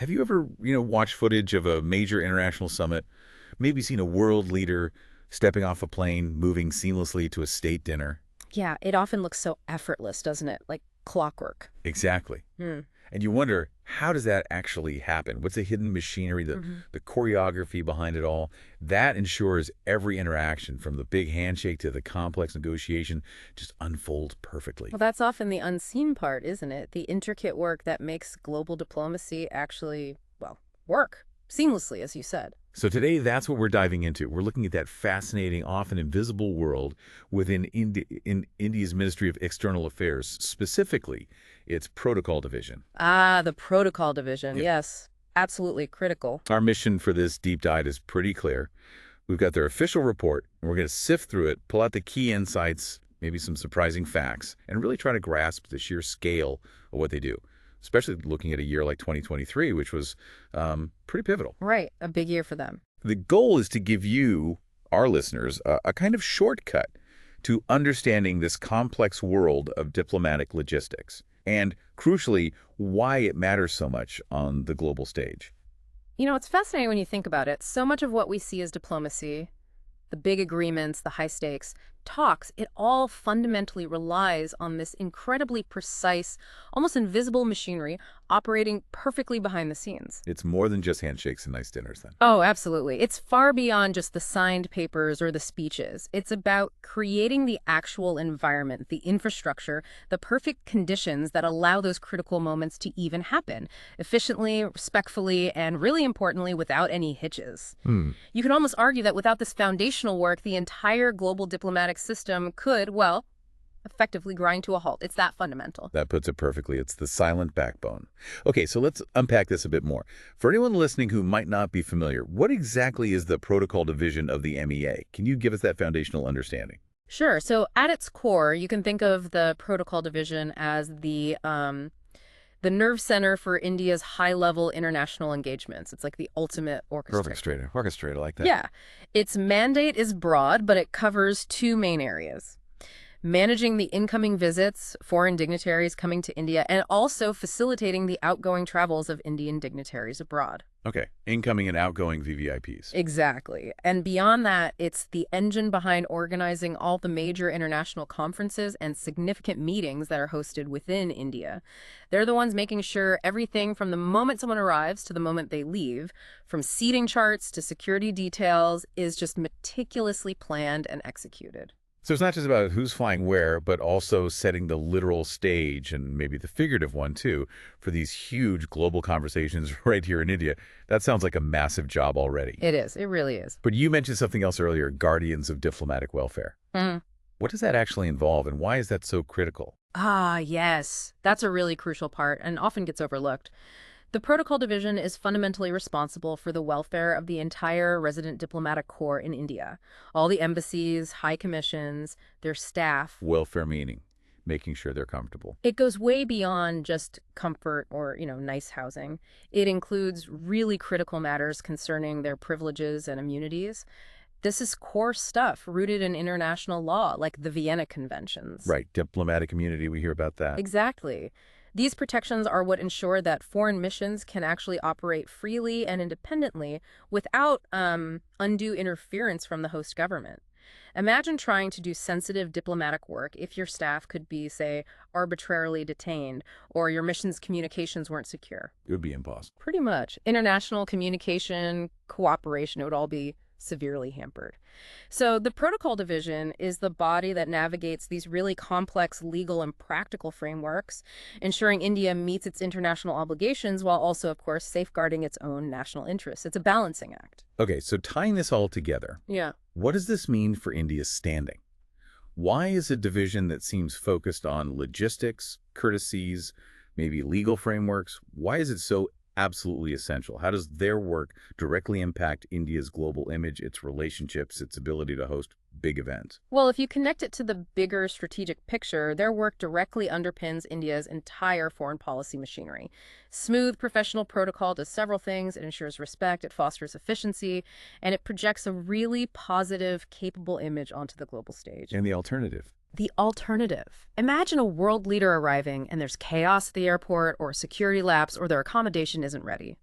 Have you ever, watched footage of a major international summit, maybe seen a world leader stepping off a plane, moving seamlessly to a state dinner? Yeah, it often looks so effortless, doesn't it? Like clockwork. Exactly. Hmm. And you wonder, how does that actually happen? What's the hidden machinery, hmm the choreography behind it all? That ensures every interaction, from the big handshake to the complex negotiation, just unfolds perfectly. Well, that's often the unseen part, isn't it? The intricate work that makes global diplomacy actually, well, work seamlessly, as you said. So today, that's what we're diving into. We're looking at that fascinating, often invisible world within India's Ministry of External Affairs, specifically its protocol division. Ah, the protocol division. Yeah. Yes, absolutely critical. Our mission for this deep dive is pretty clear. We've got their official report, and we're going to sift through it, pull out the key insights, maybe some surprising facts, and really try to grasp the sheer scale of what they do, especially looking at a year like 2023, which was pretty pivotal. Right, a big year for them. The goal is to give you, our listeners, a kind of shortcut to understanding this complex world of diplomatic logistics and, crucially, why it matters so much on the global stage. It's fascinating when you think about it. So much of what we see as diplomacy, the big agreements, the high stakes, talks, it all fundamentally relies on this incredibly precise, almost invisible machinery operating perfectly behind the scenes. It's more than just handshakes and nice dinners, then. Oh, absolutely. It's far beyond just the signed papers or the speeches. It's about creating the actual environment, the infrastructure, the perfect conditions that allow those critical moments to even happen efficiently, respectfully, and really importantly, without any hitches. Hmm. You can almost argue that without this foundational work, the entire global diplomatic system could, well, effectively grind to a halt. It's that fundamental. That puts it perfectly. It's the silent backbone. Okay, so let's unpack this a bit more. For anyone listening who might not be familiar, what exactly is the protocol division of the MEA? Can you give us that foundational understanding? Sure. So at its core, you can think of the protocol division as the nerve center for India's high-level international engagements. It's like the ultimate orchestrator. Orchestrator. Orchestrator, like that. Yeah. Its mandate is broad, but it covers two main areas: managing the incoming visits, foreign dignitaries coming to India, and also facilitating the outgoing travels of Indian dignitaries abroad. Okay, incoming and outgoing VVIPs. Exactly. And beyond that, it's the engine behind organizing all the major international conferences and significant meetings that are hosted within India. They're the ones making sure everything from the moment someone arrives to the moment they leave, from seating charts to security details, is just meticulously planned and executed. So it's not just about who's flying where, but also setting the literal stage, and maybe the figurative one too, for these huge global conversations right here in India. That sounds like a massive job already. It is. It really is. But you mentioned something else earlier, guardians of diplomatic welfare. What does that actually involve, and why is that so critical? Ah, yes. That's a really crucial part and often gets overlooked. The Protocol Division is fundamentally responsible for the welfare of the entire resident diplomatic corps in India. All the embassies, high commissions, their staff. Welfare meaning making sure they're comfortable. It goes way beyond just comfort or, nice housing. It includes really critical matters concerning their privileges and immunities. This is core stuff rooted in international law, like the Vienna Conventions. Right, diplomatic immunity, we hear about that. Exactly. These protections are what ensure that foreign missions can actually operate freely and independently without undue interference from the host government. Imagine trying to do sensitive diplomatic work if your staff could be, say, arbitrarily detained or your mission's communications weren't secure. It would be impossible. Pretty much. International communication, cooperation, it would all be severely hampered. So the Protocol Division is the body that navigates these really complex legal and practical frameworks, ensuring India meets its international obligations while also, of course, safeguarding its own national interests. It's a balancing act. Okay, so tying this all together, Yeah. what does this mean for India's standing? Why is a division that seems focused on logistics, courtesies, maybe legal frameworks, why is it so absolutely essential? How does their work directly impact India's global image, its relationships, its ability to host big events? Well, if you connect it to the bigger strategic picture, their work directly underpins India's entire foreign policy machinery. Smooth professional protocol does several things. It ensures respect, it fosters efficiency, and it projects a really positive, capable image onto the global stage. And the alternative? The alternative. Imagine a world leader arriving and there's chaos at the airport or security lapse or their accommodation isn't ready.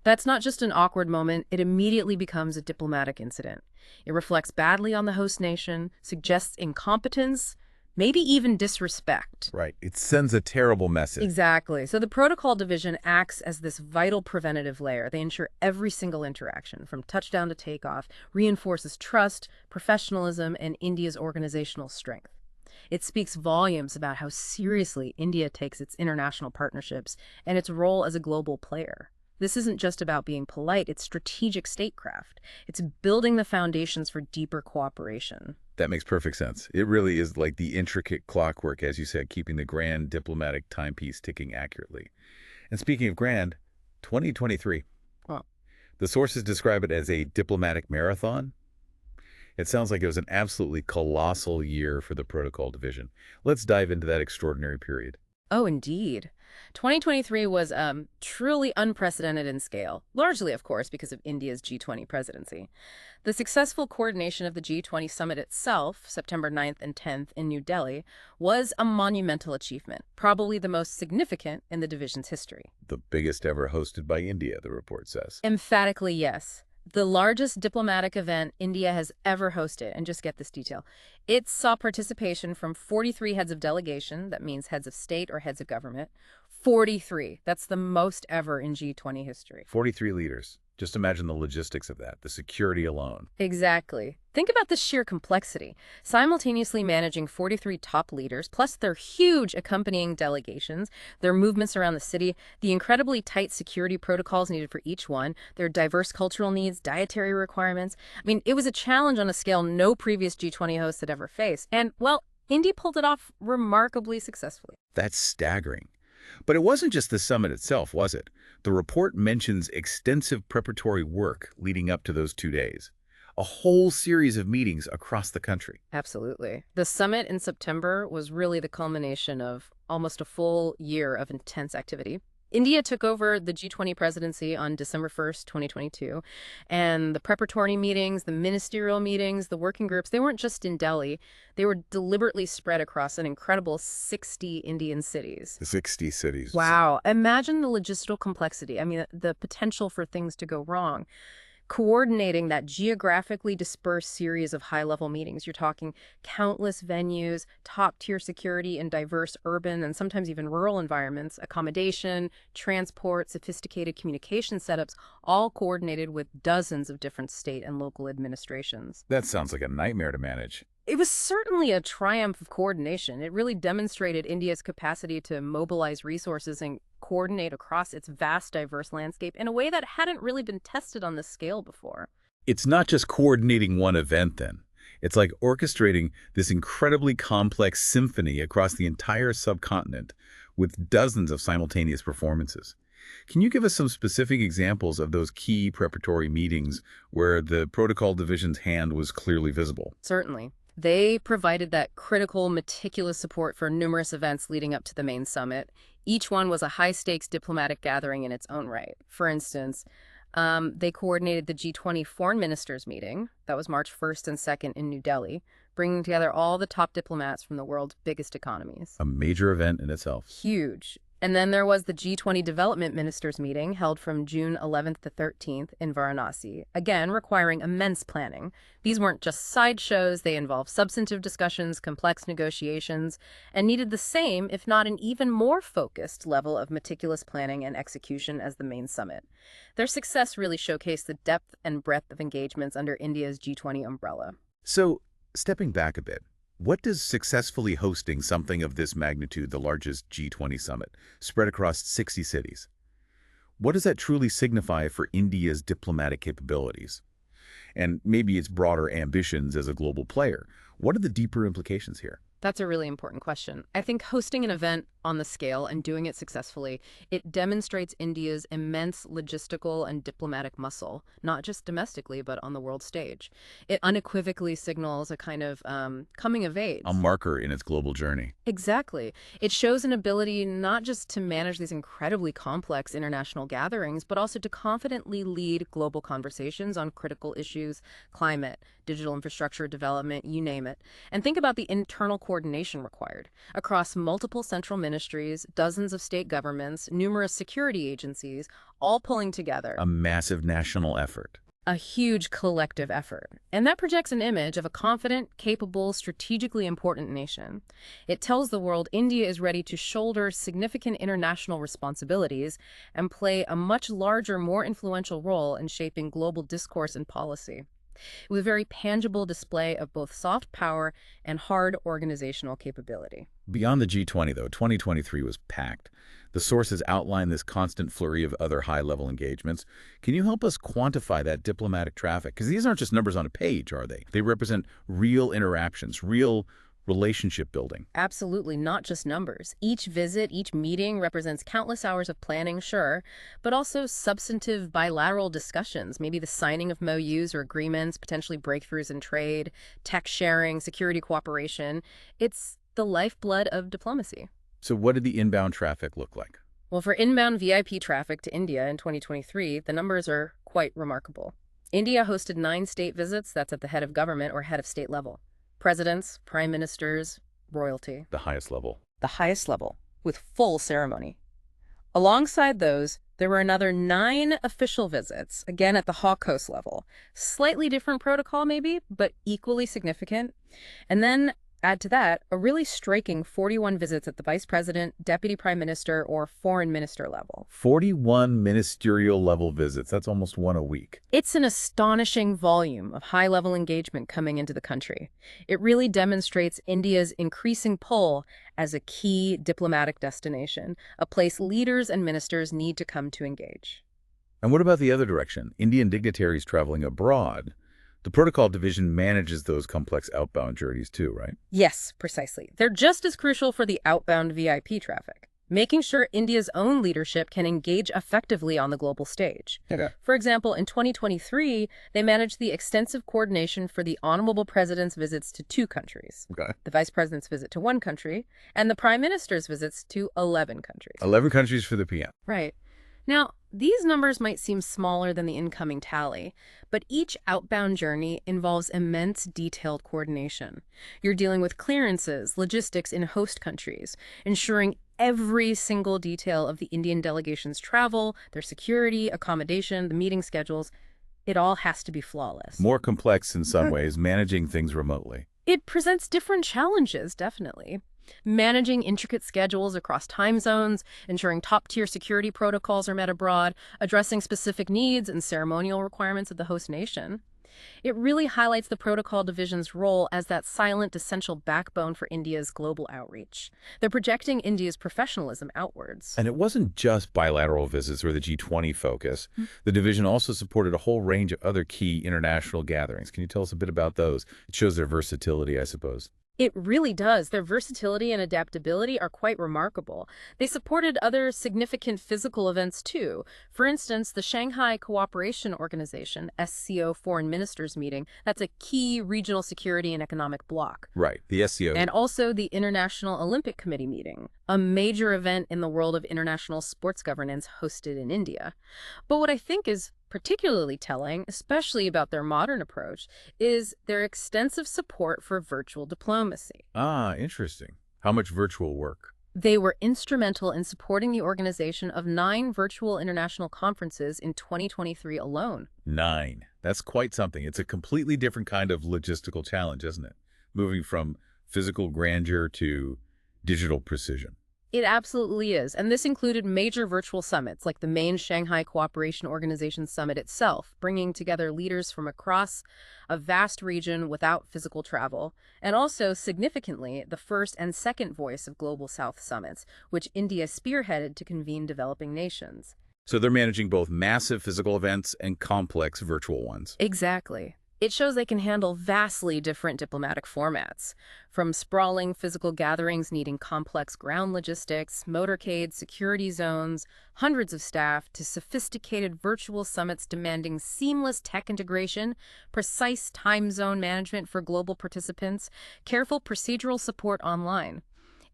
That's not just an awkward moment, it immediately becomes a diplomatic incident. It reflects badly on the host nation, suggests incompetence, maybe even disrespect. Right. It sends a terrible message. Exactly. So the protocol division acts as this vital preventative layer. They ensure every single interaction, from touchdown to takeoff, reinforces trust, professionalism, and India's organizational strength. It speaks volumes about how seriously India takes its international partnerships and its role as a global player. This isn't just about being polite, it's strategic statecraft. It's building the foundations for deeper cooperation. That makes perfect sense. It really is like the intricate clockwork, as you said, keeping the grand diplomatic timepiece ticking accurately. And speaking of grand, 2023. Well, The sources describe it as a diplomatic marathon. It sounds like it was an absolutely colossal year for the protocol division. Let's dive into that extraordinary period. oh, indeed. 2023 was truly unprecedented in scale, largely, of course, because of India's G20 presidency. The successful coordination of the G20 summit itself, September 9th and 10th in New Delhi, was a monumental achievement, probably the most significant in the division's history. The biggest ever hosted by India, the report says. Emphatically, yes. The largest diplomatic event India has ever hosted, and just get this detail. It saw participation from 43 heads of delegation, that means heads of state or heads of government. 43. That's the most ever in G20 history. 43 leaders. Just imagine the logistics of that, the security alone. Exactly. Think about the sheer complexity. Simultaneously managing 43 top leaders, plus their huge accompanying delegations, their movements around the city, the incredibly tight security protocols needed for each one, their diverse cultural needs, dietary requirements. I mean, it was a challenge on a scale no previous G20 host had ever faced. And, well, India pulled it off remarkably successfully. That's staggering. But it wasn't just the summit itself, was it? The report mentions extensive preparatory work leading up to those 2 days. A whole series of meetings across the country. Absolutely. The summit in September was really the culmination of almost a full year of intense activity. India took over the G20 presidency on December 1st, 2022, and the preparatory meetings, the ministerial meetings, the working groups, they weren't just in Delhi. They were deliberately spread across an incredible 60 Indian cities. 60 cities. Wow. Imagine the logistical complexity. I mean, the potential for things to go wrong. Coordinating that geographically dispersed series of high-level meetings. You're talking countless venues, top-tier security in diverse urban and sometimes even rural environments, accommodation, transport, sophisticated communication setups, all coordinated with dozens of different state and local administrations. That sounds like a nightmare to manage. It was certainly a triumph of coordination. It really demonstrated India's capacity to mobilize resources and coordinate across its vast, diverse landscape in a way that hadn't really been tested on this scale before. It's not just coordinating one event, then. It's like orchestrating this incredibly complex symphony across the entire subcontinent with dozens of simultaneous performances. Can you give us some specific examples of those key preparatory meetings where the protocol division's hand was clearly visible? Certainly. They provided that critical, meticulous support for numerous events leading up to the main summit. Each one was a high-stakes diplomatic gathering in its own right. For instance, they coordinated the G20 foreign ministers meeting. That was March 1st and 2nd in New Delhi, bringing together all the top diplomats from the world's biggest economies. A major event in itself. Huge. And then there was the G20 Development Ministers meeting held from June 11th to 13th in Varanasi, again requiring immense planning. These weren't just sideshows, they involved substantive discussions, complex negotiations, and needed the same, if not an even more focused level of meticulous planning and execution as the main summit. Their success really showcased the depth and breadth of engagements under India's G20 umbrella. So, stepping back a bit, what does successfully hosting something of this magnitude, the largest G20 summit, spread across 60 cities? What does that truly signify for India's diplomatic capabilities? And maybe its broader ambitions as a global player. What are the deeper implications here? That's a really important question. I think hosting an event on the scale and doing it successfully, it demonstrates India's immense logistical and diplomatic muscle, not just domestically, but on the world stage. It unequivocally signals a kind of coming of age. A marker in its global journey. Exactly. It shows an ability not just to manage these incredibly complex international gatherings, but also to confidently lead global conversations on critical issues, climate, digital infrastructure development, you name it. And think about the internal coordination required across multiple central ministries, dozens of state governments, numerous security agencies, all pulling together. A massive national effort. A huge collective effort. And that projects an image of a confident, capable, strategically important nation. It tells the world India is ready to shoulder significant international responsibilities and play a much larger, more influential role in shaping global discourse and policy. It was a very tangible display of both soft power and hard organizational capability. Beyond the G20, though, 2023 was packed. The sources outline this constant flurry of other high-level engagements. Can you help us quantify that diplomatic traffic? Because these aren't just numbers on a page, are they? They represent real interactions, real relationship building. Absolutely, not just numbers. Each visit, each meeting represents countless hours of planning, sure, but also substantive bilateral discussions, maybe the signing of MOUs or agreements, potentially breakthroughs in trade, tech sharing, security cooperation. It's the lifeblood of diplomacy. So what did the inbound traffic look like? Well, for inbound VIP traffic to India in 2023, the numbers are quite remarkable. India hosted 9 state visits, that's at the head of government or head of state level. Presidents, prime ministers, royalty. The highest level. The highest level, with full ceremony. Alongside those, there were another 9 official visits, again at the Hawk Coast level. Slightly different protocol maybe, but equally significant. And then add to that a really striking 41 visits at the vice president, deputy prime minister, or foreign minister level. 41 ministerial level visits. That's almost one a week. It's an astonishing volume of high-level engagement coming into the country. It really demonstrates India's increasing pull as a key diplomatic destination, a place leaders and ministers need to come to engage. And what about the other direction? Indian dignitaries traveling abroad. The protocol division manages those complex outbound journeys too, right? Yes, precisely. They're just as crucial for the outbound VIP traffic, making sure India's own leadership can engage effectively on the global stage. Okay. For example, in 2023, they managed the extensive coordination for the Honorable President's visits to 2 countries, Okay. the Vice President's visit to 1 country, and the Prime Minister's visits to 11 countries. 11 countries for the PM. Right. Now, these numbers might seem smaller than the incoming tally, but each outbound journey involves immense detailed coordination. You're dealing with clearances, logistics in host countries, ensuring every single detail of the Indian delegation's travel, their security, accommodation, the meeting schedules. It all has to be flawless. More complex in some ways, managing things remotely. It presents different challenges, definitely. Managing intricate schedules across time zones, ensuring top-tier security protocols are met abroad, addressing specific needs and ceremonial requirements of the host nation. It really highlights the protocol division's role as that silent, essential backbone for India's global outreach. They're projecting India's professionalism outwards. And it wasn't just bilateral visits or the G20 focus. The division also supported a whole range of other key international gatherings. Can you tell us a bit about those? It shows their versatility, I suppose. It really does. Their versatility and adaptability are quite remarkable. They supported other significant physical events too. For instance, the Shanghai Cooperation Organization, SCO Foreign Ministers meeting, that's a key regional security and economic bloc. Right, the SCO. And also the International Olympic Committee meeting, a major event in the world of international sports governance hosted in India. But what I think is particularly telling, especially about their modern approach, is their extensive support for virtual diplomacy. Ah, interesting. How much virtual work? They were instrumental in supporting the organization of 9 virtual international conferences in 2023 alone. 9. That's quite something. It's a completely different kind of logistical challenge, isn't it? Moving from physical grandeur to digital precision. It absolutely is, and this included major virtual summits like the main Shanghai Cooperation Organization Summit itself, bringing together leaders from across a vast region without physical travel, and also, significantly, the first and second voice of Global South summits, which India spearheaded to convene developing nations. So they're managing both massive physical events and complex virtual ones. Exactly. It shows they can handle vastly different diplomatic formats, from sprawling physical gatherings needing complex ground logistics, motorcades, security zones, hundreds of staff, to sophisticated virtual summits demanding seamless tech integration, precise time zone management for global participants, careful procedural support online.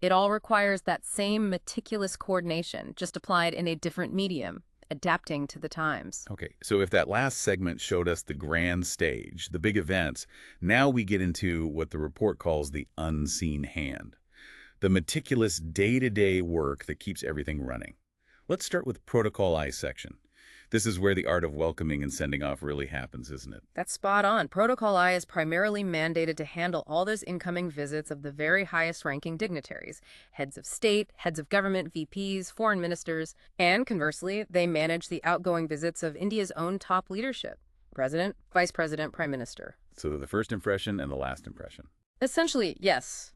It all requires that same meticulous coordination, just applied in a different medium. adapting to the times. Okay, so if that last segment showed us the grand stage, the big events, now we get into what the report calls the unseen hand, the meticulous day-to-day work that keeps everything running. Let's start with Protocol I section. This is where the art of welcoming and sending off really happens, isn't it? That's spot on. Protocol I is primarily mandated to handle all those incoming visits of the very highest ranking dignitaries, heads of state, heads of government, VPs, foreign ministers, and conversely, they manage the outgoing visits of India's own top leadership, president, vice president, prime minister. So the first impression and the last impression. Essentially, yes.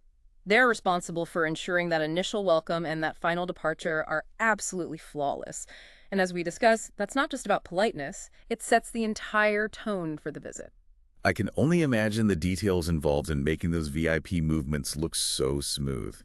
They're responsible for ensuring that initial welcome and that final departure are absolutely flawless. And as we discuss, that's not just about politeness, it sets the entire tone for the visit. I can only imagine the details involved in making those VIP movements look so smooth.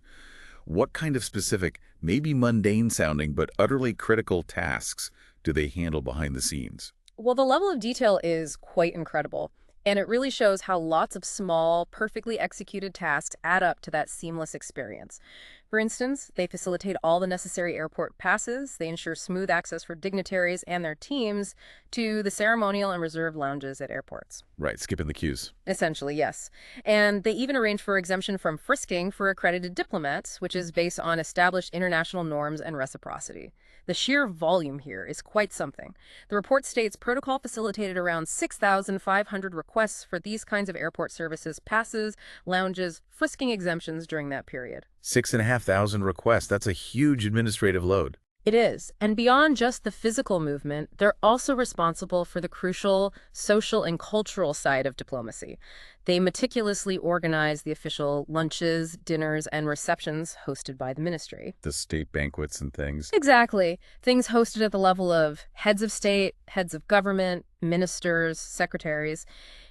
What kind of specific, maybe mundane-sounding, but utterly critical tasks do they handle behind the scenes? Well, the level of detail is quite incredible, and it really shows how lots of small, perfectly executed tasks add up to that seamless experience. For instance, they facilitate all the necessary airport passes, they ensure smooth access for dignitaries and their teams to the ceremonial and reserved lounges at airports. Right, skipping the queues. Essentially, yes. And they even arrange for exemption from frisking for accredited diplomats, which is based on established international norms and reciprocity. The sheer volume here is quite something. The report states protocol facilitated around 6,500 requests for these kinds of airport services, passes, lounges, frisking exemptions during that period. 6,500 requests. That's a huge administrative load. It is. And beyond just the physical movement, they're also responsible for the crucial social and cultural side of diplomacy. They meticulously organize the official lunches, dinners, and receptions hosted by the ministry. The state banquets and things. Exactly. Things hosted at the level of heads of state, heads of government, ministers, secretaries.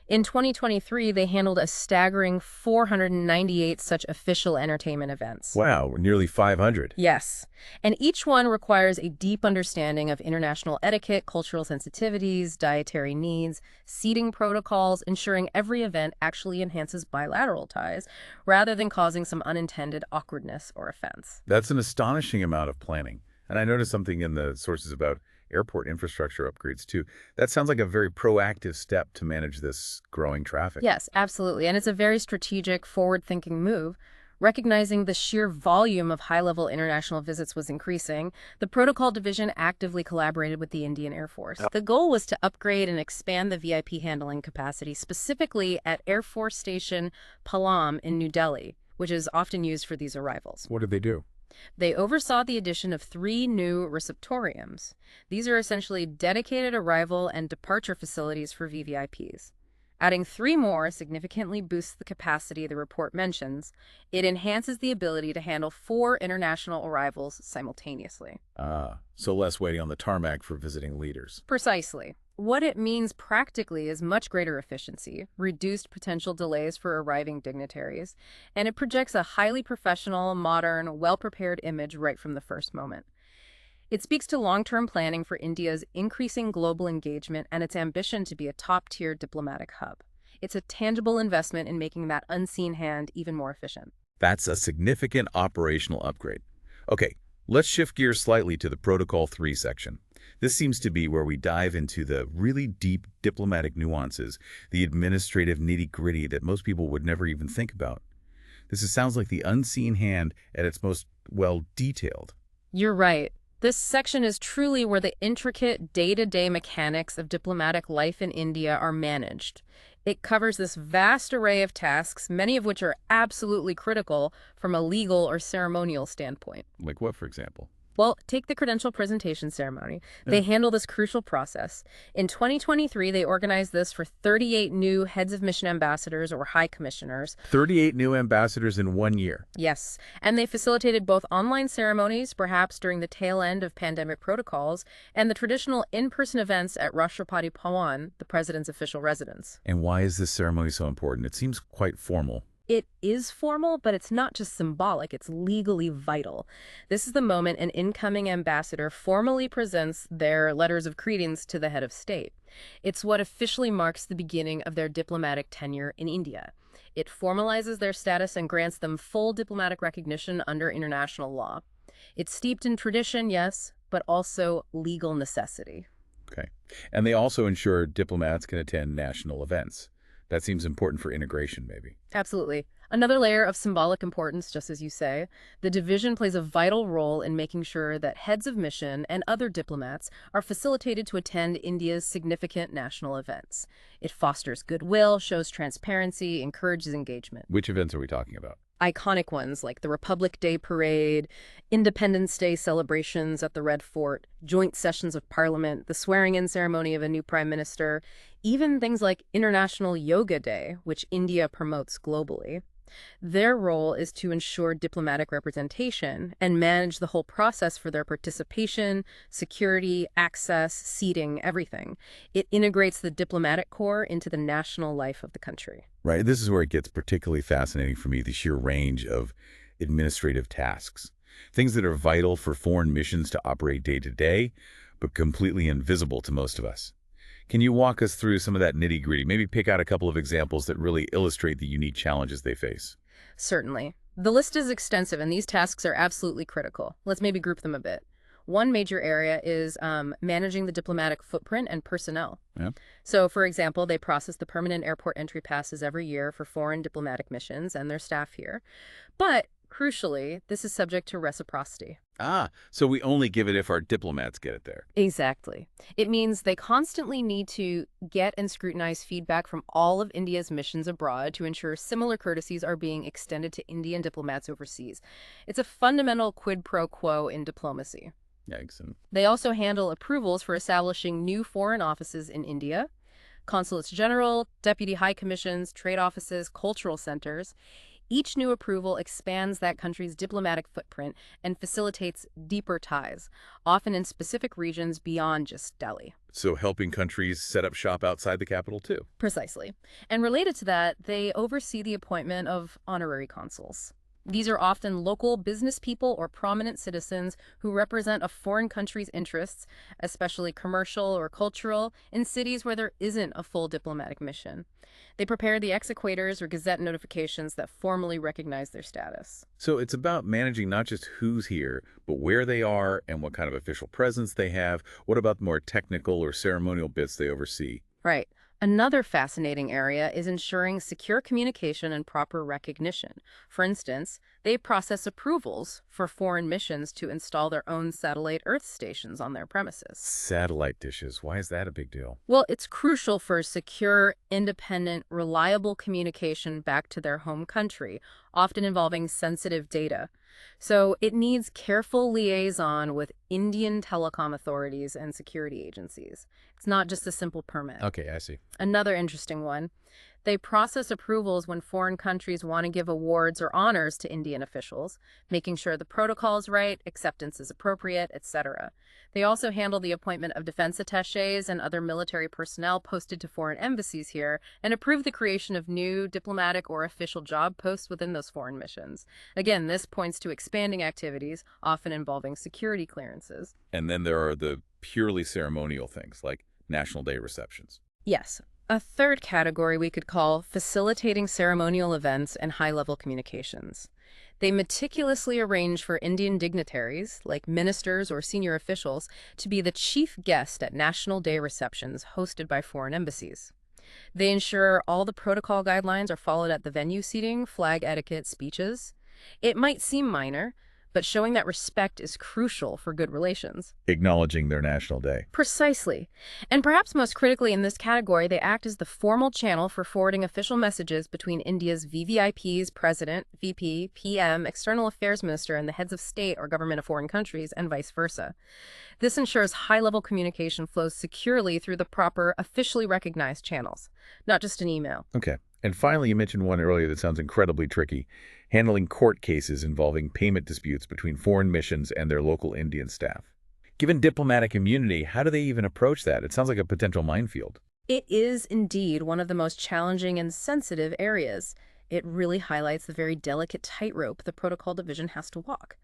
In 2023, they handled a staggering 498 such official entertainment events. Wow, nearly 500. Yes. And each one requires a deep understanding of international etiquette, cultural sensitivities, dietary needs, seating protocols, ensuring every event actually enhances bilateral ties rather than causing some unintended awkwardness or offense. That's an astonishing amount of planning. And I noticed something in the sources about airport infrastructure upgrades, too. That sounds like a very proactive step to manage this growing traffic. Yes, absolutely. And it's a very strategic, forward-thinking move. Recognizing the sheer volume of high-level international visits was increasing, the Protocol Division actively collaborated with the Indian Air Force. The goal was to upgrade and expand the VIP handling capacity, specifically at Air Force Station Palam in New Delhi, which is often used for these arrivals. What did they do? They oversaw the addition of 3 new receptoriums. These are essentially dedicated arrival and departure facilities for VVIPs. Adding 3 more significantly boosts the capacity the report mentions. It enhances the ability to handle 4 international arrivals simultaneously. So less waiting on the tarmac for visiting leaders. Precisely. What it means practically is much greater efficiency, reduced potential delays for arriving dignitaries, and it projects a highly professional, modern, well-prepared image right from the first moment. It speaks to long-term planning for India's increasing global engagement and its ambition to be a top-tier diplomatic hub. It's a tangible investment in making that unseen hand even more efficient. That's a significant operational upgrade. Okay, let's shift gears slightly to the Protocol 3 section. This seems to be where we dive into the really deep diplomatic nuances, the administrative nitty-gritty that most people would never even think about. Sounds like the unseen hand at its most, well, detailed. You're right. This section is truly where the intricate day-to-day mechanics of diplomatic life in India are managed. It covers this vast array of tasks, many of which are absolutely critical from a legal or ceremonial standpoint. Like what, for example? Well, take the credential presentation ceremony. They handle this crucial process. In 2023, they organized this for 38 new heads of mission ambassadors or high commissioners. 38 new ambassadors in 1 year. Yes, and they facilitated both online ceremonies, perhaps during the tail end of pandemic protocols, and the traditional in-person events at Rashtrapati Bhawan, the president's official residence. And why is this ceremony so important? It seems quite formal. It is formal, but it's not just symbolic, it's legally vital. This is the moment an incoming ambassador formally presents their letters of credence to the head of state. It's what officially marks the beginning of their diplomatic tenure in India. It formalizes their status and grants them full diplomatic recognition under international law. It's steeped in tradition, yes, but also legal necessity. Okay. And they also ensure diplomats can attend national events. That seems important for integration, maybe. Absolutely. Another layer of symbolic importance, just as you say, the division plays a vital role in making sure that heads of mission and other diplomats are facilitated to attend India's significant national events. It fosters goodwill, shows transparency, encourages engagement. Which events are we talking about? Iconic ones like the Republic Day Parade, Independence Day celebrations at the Red Fort, joint sessions of Parliament, the swearing-in ceremony of a new prime minister, even things like International Yoga Day, which India promotes globally. Their role is to ensure diplomatic representation and manage the whole process for their participation, security, access, seating, everything. It integrates the diplomatic corps into the national life of the country. Right. This is where it gets particularly fascinating for me, the sheer range of administrative tasks. Things that are vital for foreign missions to operate day to day, but completely invisible to most of us. Can you walk us through some of that nitty-gritty? Maybe pick out a couple of examples that really illustrate the unique challenges they face. Certainly. The list is extensive, and these tasks are absolutely critical. Let's maybe group them a bit. One major area is managing the diplomatic footprint and personnel. Yeah. So, for example, they process the permanent airport entry passes every year for foreign diplomatic missions and their staff here. But, crucially, this is subject to reciprocity. So we only give it if our diplomats get it there. Exactly. It means they constantly need to get and scrutinize feedback from all of India's missions abroad to ensure similar courtesies are being extended to Indian diplomats overseas. It's a fundamental quid pro quo in diplomacy. Yikes. And They also handle approvals for establishing new foreign offices in India, consulates general, deputy high commissions, trade offices, cultural centers. Each new approval expands that country's diplomatic footprint and facilitates deeper ties, often in specific regions beyond just Delhi. so helping countries set up shop outside the capital, too. Precisely. And related to that, they oversee the appointment of honorary consuls. These are often local business people or prominent citizens who represent a foreign country's interests, especially commercial or cultural, in cities where there isn't a full diplomatic mission. They prepare the exequaturs or gazette notifications that formally recognize their status. So it's about managing not just who's here, but where they are and what kind of official presence they have. What about the more technical or ceremonial bits they oversee? Right. Another fascinating area is ensuring secure communication and proper recognition. For instance, they process approvals for foreign missions to install their own satellite Earth stations on their premises. Satellite dishes. Why is that a big deal? Well, it's crucial for secure, independent, reliable communication back to their home country, often involving sensitive data. So it needs careful liaison with Indian telecom authorities and security agencies. It's not just a simple permit. Okay, I see. Another interesting one. They process approvals when foreign countries want to give awards or honors to Indian officials, making sure the protocol is right, acceptance is appropriate, etc. They also handle the appointment of defense attachés and other military personnel posted to foreign embassies here and approve the creation of new diplomatic or official job posts within those foreign missions. Again, this points to expanding activities, often involving security clearances. And then there are the purely ceremonial things, like National Day receptions. Yes. A third category we could call facilitating ceremonial events and high-level communications. They meticulously arrange for Indian dignitaries, like ministers or senior officials, to be the chief guest at National Day receptions hosted by foreign embassies. They ensure all the protocol guidelines are followed at the venue seating, flag etiquette, speeches. It might seem minor, but showing that respect is crucial for good relations. Acknowledging their National Day. Precisely. And perhaps most critically in this category, they act as the formal channel for forwarding official messages between India's VVIPs, President, VP, PM, External Affairs Minister, and the heads of state or government of foreign countries, and vice versa. This ensures high-level communication flows securely through the proper, officially recognized channels, not just an email. Okay. And finally, you mentioned one earlier that sounds incredibly tricky, handling court cases involving payment disputes between foreign missions and their local Indian staff. Given diplomatic immunity, how do they even approach that? It sounds like a potential minefield. It is indeed one of the most challenging and sensitive areas. It really highlights the very delicate tightrope the protocol division has to walk.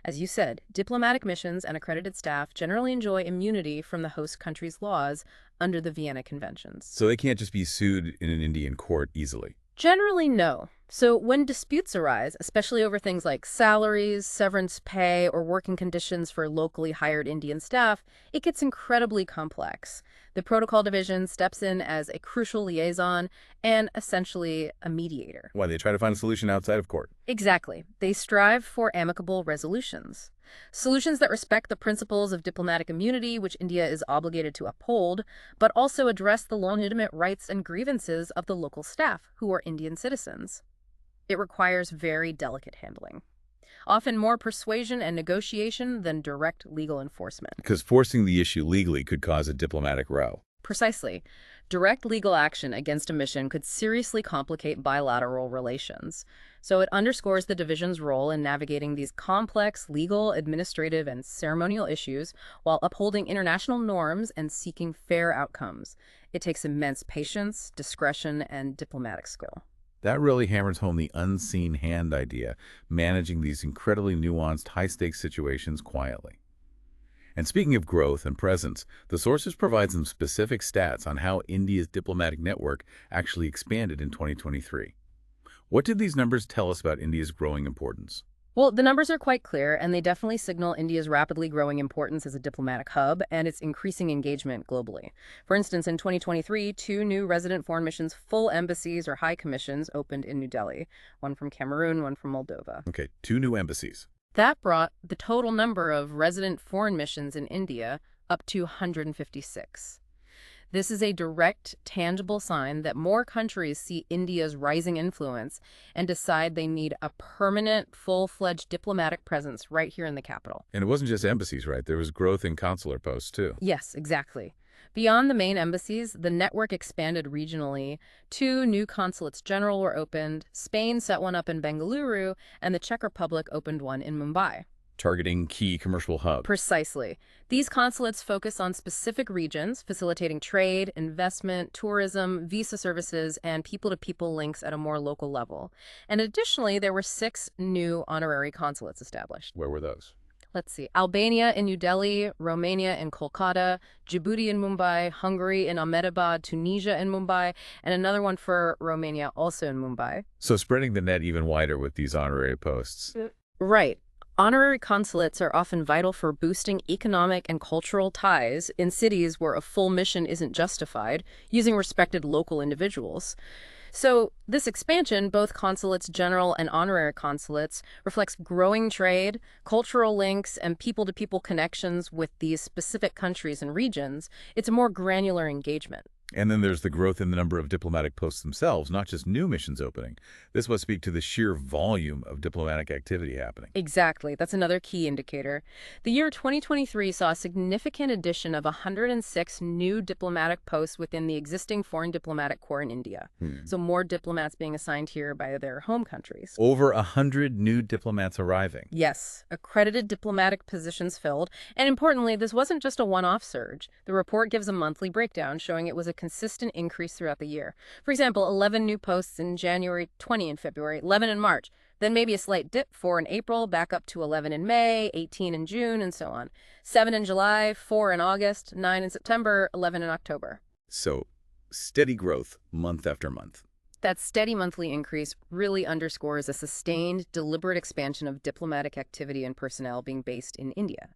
As you said, diplomatic missions and accredited staff generally enjoy immunity from the host country's laws under the Vienna Conventions. So they can't just be sued in an Indian court easily. Generally, no. So when disputes arise, especially over things like salaries, severance pay, or working conditions for locally hired Indian staff, it gets incredibly complex. The Protocol Division steps in as a crucial liaison and essentially a mediator. Why they try to find a solution outside of court. Exactly. They strive for amicable resolutions. Solutions that respect the principles of diplomatic immunity, which India is obligated to uphold, but also address the legitimate rights and grievances of the local staff, who are Indian citizens. It requires very delicate handling, often more persuasion and negotiation than direct legal enforcement. Because forcing the issue legally could cause a diplomatic row. Precisely. Direct legal action against a mission could seriously complicate bilateral relations. So it underscores the division's role in navigating these complex legal, administrative, and ceremonial issues while upholding international norms and seeking fair outcomes. It takes immense patience, discretion, and diplomatic skill. That really hammers home the unseen hand idea, managing these incredibly nuanced, high-stakes situations quietly. And speaking of growth and presence, the sources provide some specific stats on how India's diplomatic network actually expanded in 2023. What did these numbers tell us about India's growing importance? Well, the numbers are quite clear, and they definitely signal India's rapidly growing importance as a diplomatic hub and its increasing engagement globally. For instance, in 2023, 2 new resident foreign missions, full embassies or high commissions, opened in New Delhi, one from Cameroon, one from Moldova. Okay, 2 new embassies. That brought the total number of resident foreign missions in India up to 156. This is a direct, tangible sign that more countries see India's rising influence and decide they need a permanent, full-fledged diplomatic presence right here in the capital. And it wasn't just embassies, right? There was growth in consular posts, too. Yes, exactly. Beyond the main embassies, the network expanded regionally. 2 new consulates general were opened, Spain set one up in Bengaluru, and the Czech Republic opened one in Mumbai. Targeting key commercial hubs. Precisely. These consulates focus on specific regions, facilitating trade, investment, tourism, visa services, and people-to-people links at a more local level. And additionally, there were 6 new honorary consulates established. Where were those? Let's see. Albania in New Delhi, Romania in Kolkata, Djibouti in Mumbai, Hungary in Ahmedabad, Tunisia in Mumbai, and another one for Romania also in Mumbai. So spreading the net even wider with these honorary posts. Right. Honorary consulates are often vital for boosting economic and cultural ties in cities where a full mission isn't justified, using respected local individuals. So this expansion, both consulates general and honorary consulates, reflects growing trade, cultural links, and people-to-people connections with these specific countries and regions. It's a more granular engagement. And then there's the growth in the number of diplomatic posts themselves, not just new missions opening. This must speak to the sheer volume of diplomatic activity happening. Exactly. That's another key indicator. The year 2023 saw a significant addition of 106 new diplomatic posts within the existing foreign diplomatic corps in India. So more diplomats being assigned here by their home countries. Over 100 new diplomats arriving. Yes, accredited diplomatic positions filled. And importantly, this wasn't just a one-off surge. The report gives a monthly breakdown showing it was a consistent increase throughout the year. For example, 11 new posts in January, 20 in February, 11 in March, then maybe a slight dip, 4 in April, back up to 11 in May, 18 in June, and so on. 7 in July, 4 in August, 9 in September, 11 in October. So steady growth month after month. That steady monthly increase really underscores a sustained, deliberate expansion of diplomatic activity and personnel being based in India.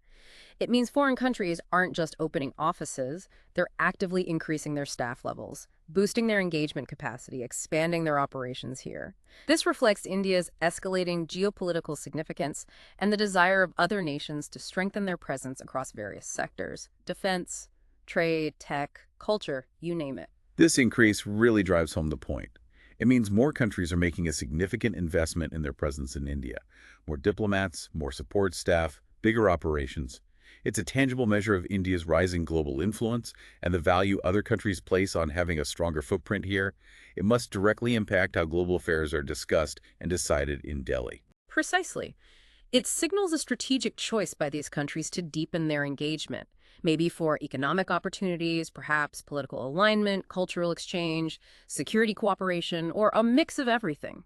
It means foreign countries aren't just opening offices, they're actively increasing their staff levels, boosting their engagement capacity, expanding their operations here. This reflects India's escalating geopolitical significance and the desire of other nations to strengthen their presence across various sectors: defense, trade, tech, culture, you name it. This increase really drives home the point. It means more countries are making a significant investment in their presence in India. More diplomats, more support staff, bigger operations. It's a tangible measure of India's rising global influence and the value other countries place on having a stronger footprint here. It must directly impact how global affairs are discussed and decided in Delhi. Precisely. It signals a strategic choice by these countries to deepen their engagement, maybe for economic opportunities, perhaps political alignment, cultural exchange, security cooperation, or a mix of everything.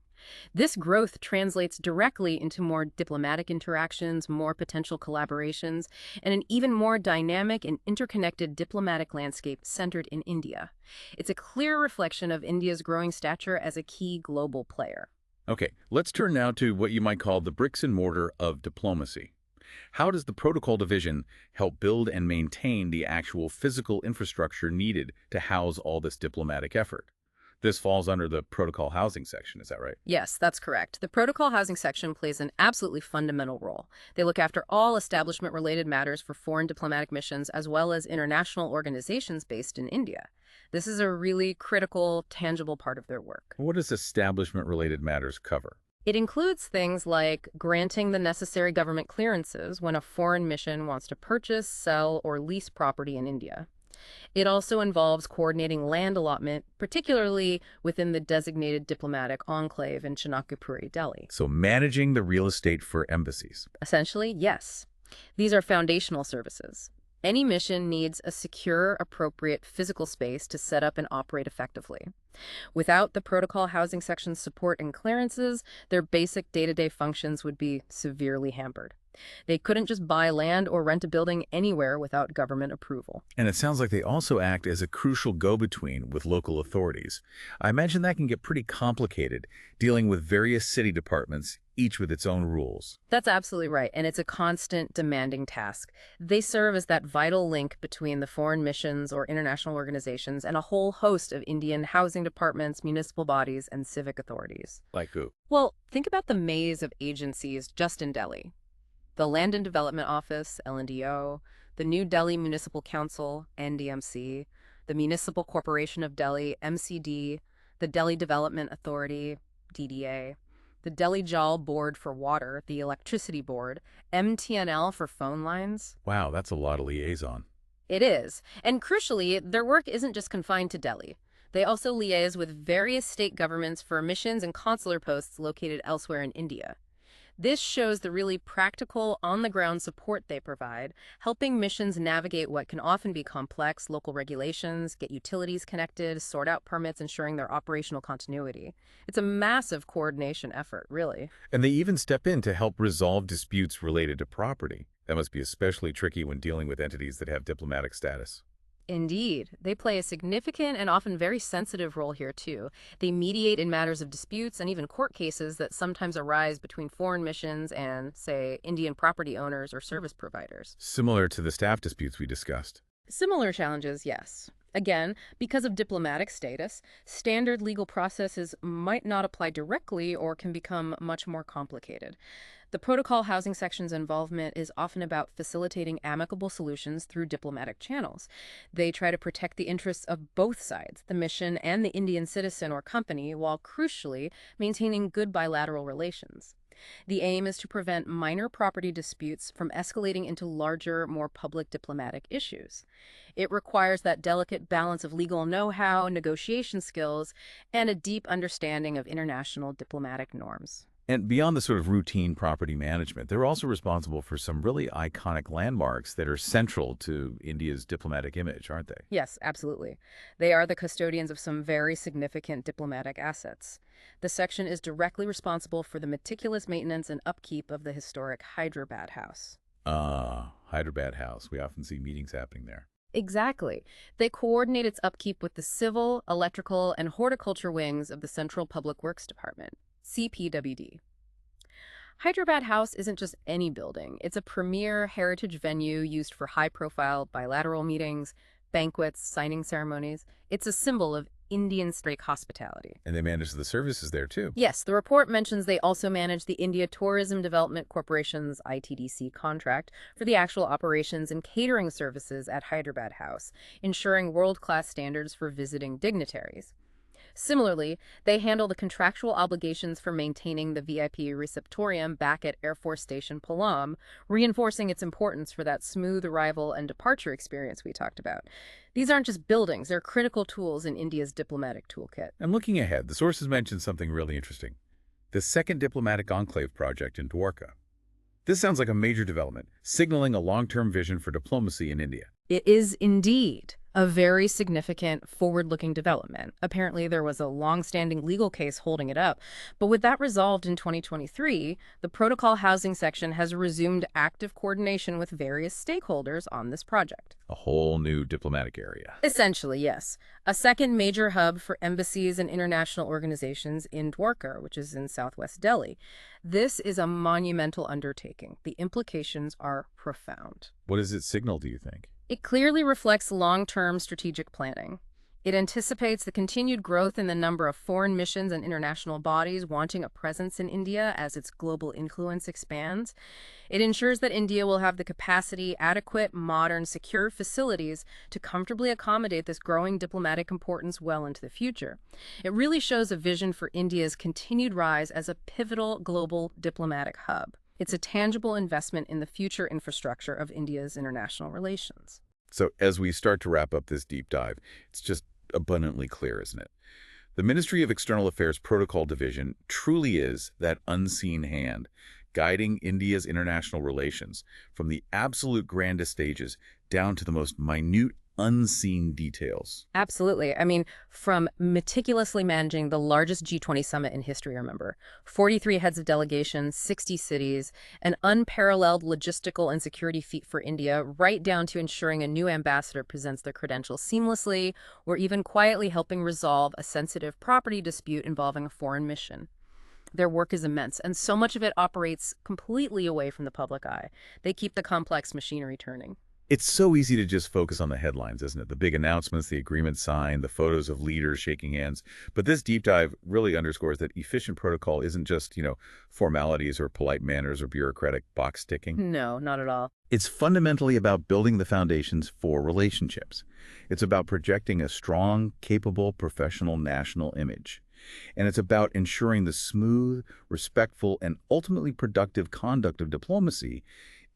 This growth translates directly into more diplomatic interactions, more potential collaborations, and an even more dynamic and interconnected diplomatic landscape centered in India. It's a clear reflection of India's growing stature as a key global player. Okay, let's turn now to what you might call the bricks and mortar of diplomacy. How does the Protocol Division help build and maintain the actual physical infrastructure needed to house all this diplomatic effort? This falls under the Protocol Housing section, is that right? Yes, that's correct. The protocol housing section plays an absolutely fundamental role. They look after all establishment-related matters for foreign diplomatic missions as well as international organizations based in India. This is a really critical, tangible part of their work. What does establishment-related matters cover? It includes things like granting the necessary government clearances when a foreign mission wants to purchase, sell, or lease property in India. It also involves coordinating land allotment, particularly within the designated diplomatic enclave in Chanakapuri, Delhi. So managing the real estate for embassies. Essentially, yes. These are foundational services. Any mission needs a secure, appropriate physical space to set up and operate effectively. Without the protocol housing section's support and clearances, their basic day-to-day functions would be severely hampered. They couldn't just buy land or rent a building anywhere without government approval. And it sounds like they also act as a crucial go-between with local authorities. I imagine that can get pretty complicated, dealing with various city departments, each with its own rules. That's absolutely right, and it's a constant, demanding task. They serve as that vital link between the foreign missions or international organizations and a whole host of Indian housing departments, municipal bodies, and civic authorities. Like who? Well, think about the maze of agencies just in Delhi. The Land and Development Office, LNDO, the New Delhi Municipal Council, NDMC, the Municipal Corporation of Delhi, MCD, the Delhi Development Authority, DDA, the Delhi Jal Board for Water, the Electricity Board, MTNL for phone lines. Wow, that's a lot of liaison. It is. And crucially, their work isn't just confined to Delhi. They also liaise with various state governments for missions and consular posts located elsewhere in India. This shows the really practical, on-the-ground support they provide, helping missions navigate what can often be complex local regulations, get utilities connected, sort out permits, ensuring their operational continuity. It's a massive coordination effort, really. And they even step in to help resolve disputes related to property. That must be especially tricky when dealing with entities that have diplomatic status. Indeed. They play a significant and often very sensitive role here, too. They mediate in matters of disputes and even court cases that sometimes arise between foreign missions and, say, Indian property owners or service providers. Similar to the staff disputes we discussed. Similar challenges, yes. Again, because of diplomatic status, standard legal processes might not apply directly or can become much more complicated. The protocol housing section's involvement is often about facilitating amicable solutions through diplomatic channels. They try to protect the interests of both sides, the mission and the Indian citizen or company, while crucially maintaining good bilateral relations. The aim is to prevent minor property disputes from escalating into larger, more public diplomatic issues. It requires that delicate balance of legal know-how, negotiation skills, and a deep understanding of international diplomatic norms. And beyond the sort of routine property management, they're also responsible for some really iconic landmarks that are central to India's diplomatic image, aren't they? Yes, absolutely. They are the custodians of some very significant diplomatic assets. The section is directly responsible for the meticulous maintenance and upkeep of the historic Hyderabad House. Hyderabad House. We often see meetings happening there. Exactly. They coordinate its upkeep with the civil, electrical, and horticulture wings of the Central Public Works Department, CPWD. Hyderabad House isn't just any building. It's a premier heritage venue used for high-profile bilateral meetings, banquets, signing ceremonies. It's a symbol of Indian state hospitality. And they manage the services there, too. Yes, the report mentions they also manage the India Tourism Development Corporation's ITDC contract for the actual operations and catering services at Hyderabad House, ensuring world-class standards for visiting dignitaries. Similarly, they handle the contractual obligations for maintaining the VIP receptorium back at Air Force Station Palam, reinforcing its importance for that smooth arrival and departure experience we talked about. These aren't just buildings, they're critical tools in India's diplomatic toolkit. And looking ahead, the sources mentioned something really interesting. The second diplomatic enclave project in Dwarka. This sounds like a major development, signaling a long-term vision for diplomacy in India. It is indeed. A very significant forward-looking development. Apparently, there was a long-standing legal case holding it up. But with that resolved in 2023, the Protocol Housing section has resumed active coordination with various stakeholders on this project. A whole new diplomatic area. Essentially, yes. A second major hub for embassies and international organizations in Dwarka, which is in southwest Delhi. This is a monumental undertaking. The implications are profound. What does it signal, do you think? It clearly reflects long-term strategic planning. It anticipates the continued growth in the number of foreign missions and international bodies wanting a presence in India as its global influence expands. It ensures that India will have the capacity, adequate, modern, secure facilities to comfortably accommodate this growing diplomatic importance well into the future. It really shows a vision for India's continued rise as a pivotal global diplomatic hub. It's a tangible investment in the future infrastructure of India's international relations. So as we start to wrap up this deep dive, it's just abundantly clear, isn't it? The Ministry of External Affairs Protocol Division truly is that unseen hand, guiding India's international relations from the absolute grandest stages down to the most minute, unseen details. Absolutely. I mean, from meticulously managing the largest G20 summit in history, remember, 43 heads of delegations, 60 cities, an unparalleled logistical and security feat for India, right down to ensuring a new ambassador presents their credentials seamlessly, or even quietly helping resolve a sensitive property dispute involving a foreign mission. Their work is immense, and so much of it operates completely away from the public eye. They keep the complex machinery turning. It's so easy to just focus on the headlines, isn't it? The big announcements, the agreements signed, the photos of leaders shaking hands. But this deep dive really underscores that efficient protocol isn't just, formalities or polite manners or bureaucratic box ticking. No, not at all. It's fundamentally about building the foundations for relationships. It's about projecting a strong, capable, professional national image. And it's about ensuring the smooth, respectful, and ultimately productive conduct of diplomacy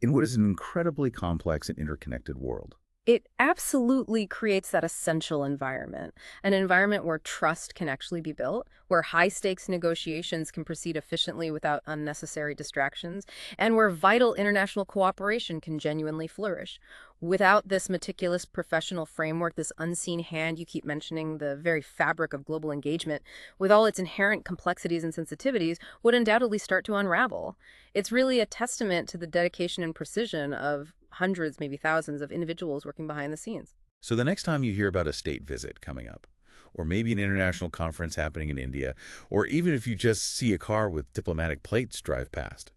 in what is an incredibly complex and interconnected world. It absolutely creates that essential environment, an environment where trust can actually be built, where high-stakes negotiations can proceed efficiently without unnecessary distractions, and where vital international cooperation can genuinely flourish. Without this meticulous professional framework, this unseen hand you keep mentioning, the very fabric of global engagement, with all its inherent complexities and sensitivities, would undoubtedly start to unravel. It's really a testament to the dedication and precision of hundreds, maybe thousands of individuals working behind the scenes. So the next time you hear about a state visit coming up, or maybe an international conference happening in India, or even if you just see a car with diplomatic plates drive past,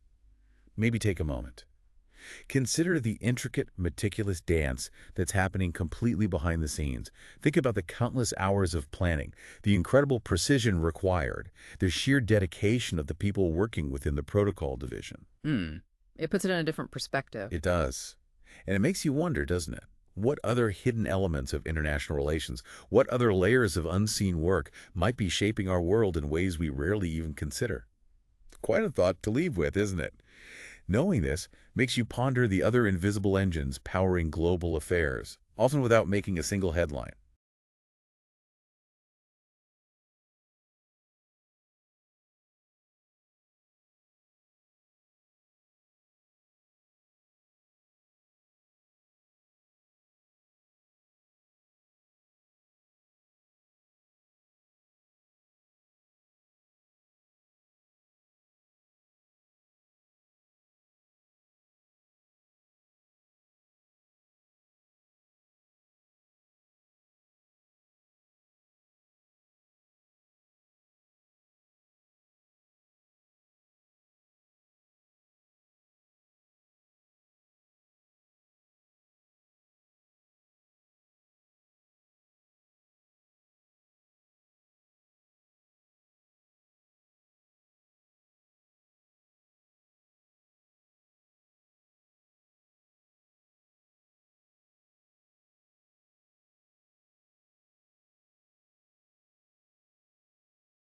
maybe take a moment. Consider the intricate, meticulous dance that's happening completely behind the scenes. Think about the countless hours of planning, the incredible precision required, the sheer dedication of the people working within the protocol division. It puts it in a different perspective. It does. And it makes you wonder, doesn't it? What other hidden elements of international relations, what other layers of unseen work might be shaping our world in ways we rarely even consider? Quite a thought to leave with, isn't it? Knowing this makes you ponder the other invisible engines powering global affairs, often without making a single headline.